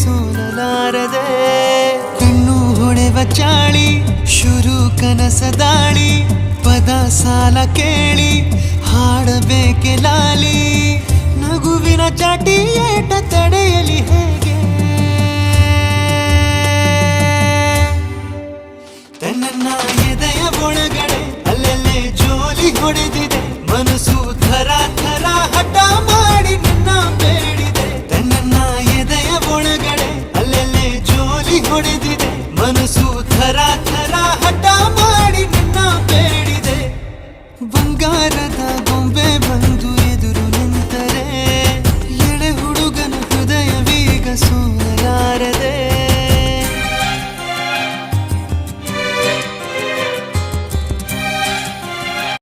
ಸೋಲಲಾರದೆ ಕಣ್ಣು ಹೊಡೆವ ಚಾಳಿ ಶುರು ಕನಸದಾಳಿ ಪದ ಸಾಲ ಕೇಳಿ ಹಾಡಬೇಕೆ ಲಾಲಿ ನಗುವಿನ ಚಾಟಿ ಏಟ ತಡೆಯಲಿ ಹೇಗೆ ನನ್ನ ಎದೆಯ ಒಳಗಡೆ ಅಲ್ಲೆಲ್ಲೇ ಜೋರ